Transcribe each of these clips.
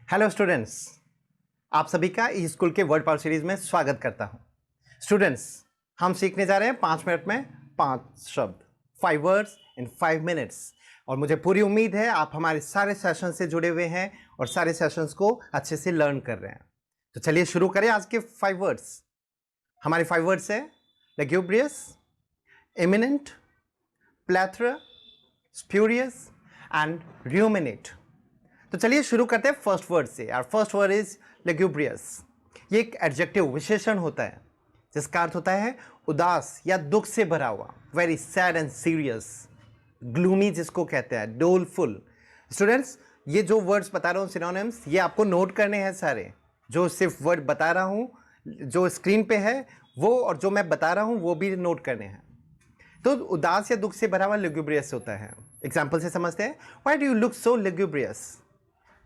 Hello students, आप सभी का ई स्कूल के वर्ड पावर सीरीज में स्वागत करता हूं। स्टूडेंट्स, हम सीखने जा रहे हैं 5 मिनट में 5 शब्द, 5 वर्ड्स इन 5 मिनट्स। और मुझे पूरी उम्मीद है आप हमारे सारे सेशन से जुड़े हुए हैं और सारे सेशंस को अच्छे से लर्न कर रहे हैं। तो चलिए शुरू करें आज के 5 वर्ड्स। हमारे 5 वर्ड्स है लग्यूब्रियस, इमिनेंट, प्लेथरा, स्प्यूरियस एंड र्यूमिनेट। तो चलिए शुरू करते हैं फर्स्ट वर्ड से। और फर्स्ट वर्ड इज लग्यूब्रियस। ये एक एडजेक्टिव विशेषण होता है जिसका अर्थ होता है उदास या दुख से भरा हुआ, very sad and serious, gloomy जिसको कहते हैं, डोलफुल। स्टूडेंट्स, ये जो वर्ड्स बता रहा हूँ सिनोनिम्स, ये आपको नोट करने हैं सारे। जो सिर्फ वर्ड बता रहा हूँ, जो स्क्रीन पे है वो, और जो मैं बता रहा हूँ वो भी नोट करने हैं। तो उदास या दुख से भरा हुआ लग्यूब्रियस होता है। एग्जाम्पल से समझते हैं। Why do you look so lugubrious?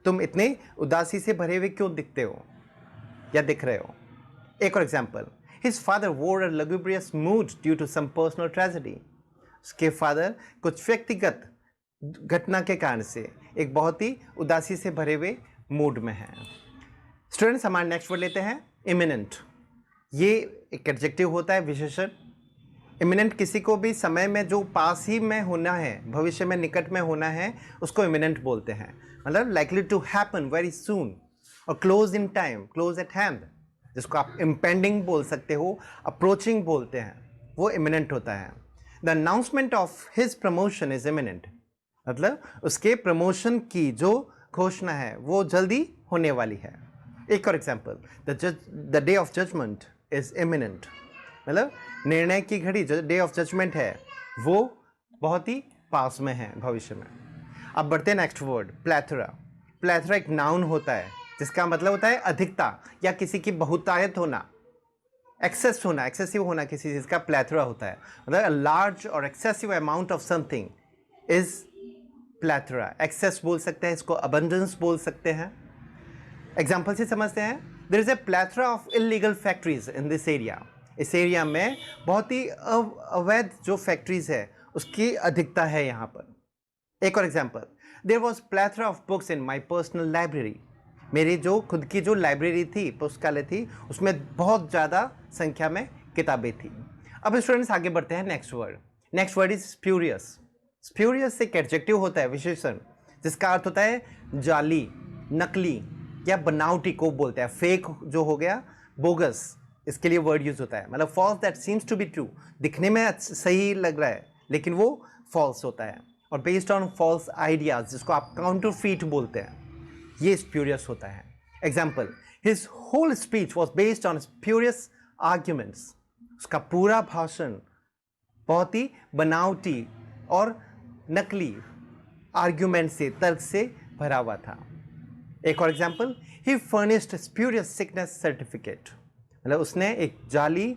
तुम इतने उदासी से भरे हुए क्यों दिखते हो या दिख रहे हो? एक और example, his father wore a lugubrious mood due to some personal tragedy. उसके फादर कुछ व्यक्तिगत घटना के कारण से एक बहुत ही उदासी से भरे हुए मूड में हैं। स्टूडेंट्स, हमारे नेक्स्ट वर्ड लेते हैं इमिनेंट। ये एक एडजेक्टिव होता है, विशेषण। इमिनेंट किसी को भी समय में जो पास ही में होना है, भविष्य में निकट में होना है, उसको इमिनेंट बोलते हैं। मतलब likely to happen very soon, और close in time, close at hand, जिसको आप इम्पेंडिंग बोल सकते हो, अप्रोचिंग बोलते हैं, वो इमिनेंट होता है। The announcement of his promotion is imminent. मतलब उसके प्रमोशन की जो घोषणा है वो जल्दी होने वाली है। एक और example, the day of judgement is imminent. मतलब निर्णय की घड़ी, जो डे ऑफ जजमेंट है, वो बहुत ही पास में है, भविष्य में। अब बढ़ते हैं नेक्स्ट वर्ड, प्लेथरा। प्लेथरा एक नाउन होता है जिसका मतलब होता है अधिकता या किसी की बहुतायत होना, एक्सेस होना, एक्सेसिव होना किसी चीज़ का प्लेथरा होता है। मतलब अ लार्ज और excessive amount of something is plethora. Excess बोल सकते हैं इसको, अबंडेंस बोल सकते हैं। एग्जाम्पल से समझते हैं। There is a plethora of illegal factories in this area. इस एरिया में बहुत ही अवैध जो फैक्ट्रीज है उसकी अधिकता है यहाँ पर। एक और example, there was plethora of books in my personal library. मेरी जो खुद की जो लाइब्रेरी थी, पुस्तकालय थी, उसमें बहुत ज़्यादा संख्या में किताबें थी। अब स्टूडेंट्स आगे बढ़ते हैं next word. Next word is spurious. Spurious एक एडजेक्टिव होता है, विशेषण, जिसका अर्थ होता है जाली, नकली या बनावटी को बोलते हैं। फेक जो हो गया, बोगस, इसके लिए वर्ड यूज होता है। मतलब false that seems to be true, दिखने में सही लग रहा है लेकिन वो फॉल्स होता है। और बेस्ड ऑन फॉल्स आइडियाज, जिसको आप काउंटरफीट बोलते हैं, ये स्प्यूरियस होता है। Example, his whole speech was based on spurious arguments. उसका पूरा भाषण बहुत ही बनावटी और नकली आर्ग्यूमेंट से, तर्क से भरा हुआ था। एक और एग्जाम्पल, ही फर्निश्ड स्प्यूरियस सिकनेस सर्टिफिकेट। मतलब उसने एक जाली,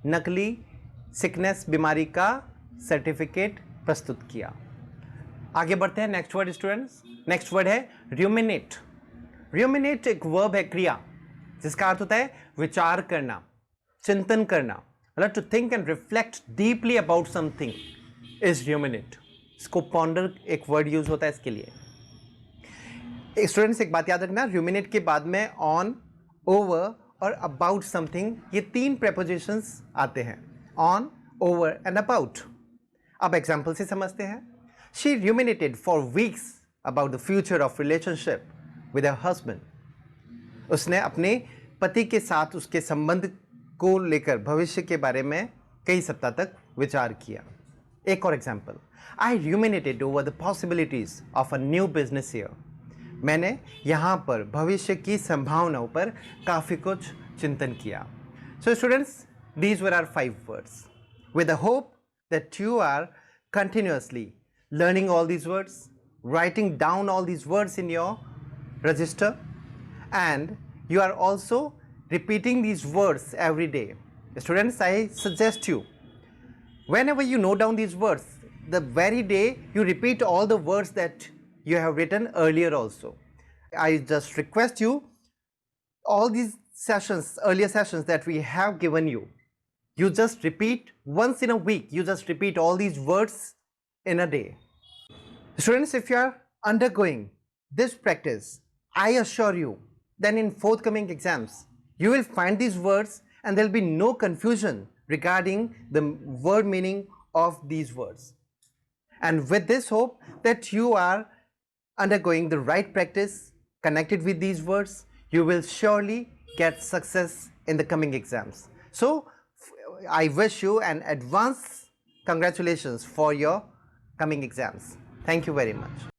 नकली सिकनेस, बीमारी का सर्टिफिकेट प्रस्तुत किया। आगे बढ़ते हैं next word students. Next word है र्यूमिनेट। र्यूमिनेट एक वर्ब है, क्रिया, जिसका अर्थ होता है विचार करना, चिंतन करना। मतलब to think and reflect deeply about something is ruminate. इसको पॉन्डर एक वर्ड यूज होता है इसके लिए। स्टूडेंट्स, एक बात याद रखना, र्यूमिनेट के बाद में ऑन, ओवर और अबाउट समथिंग, ये 3 प्रेपोजिशंस आते हैं, ऑन, ओवर एंड अबाउट। अब एग्जाम्पल से समझते हैं। She ruminated for weeks about the future of relationship with her husband. उसने अपने पति के साथ उसके संबंध को लेकर भविष्य के बारे में कई सप्ताह तक विचार किया। एक और example, I ruminated over the possibilities of a new business year. मैंने यहाँ पर भविष्य की संभावनाओं पर काफ़ी कुछ चिंतन किया। So students, these were our 5 words. With the hope that you are continuously learning all these words, writing down all these words in your register, and you are also repeating these words every day. Students, I suggest you, whenever you note down these words, the very day you repeat all the words that you have written earlier also. I just request you, all these sessions, earlier sessions that we have given you, you just repeat once in a week, you just repeat all these words in a day. Students, if you are undergoing this practice, I assure you that in forthcoming exams, you will find these words and there will be no confusion regarding the word meaning of these words. And with this hope that you are undergoing the right practice connected with these words, you will surely get success in the coming exams. So, I wish you an advance congratulations for your coming exams. Thank you very much.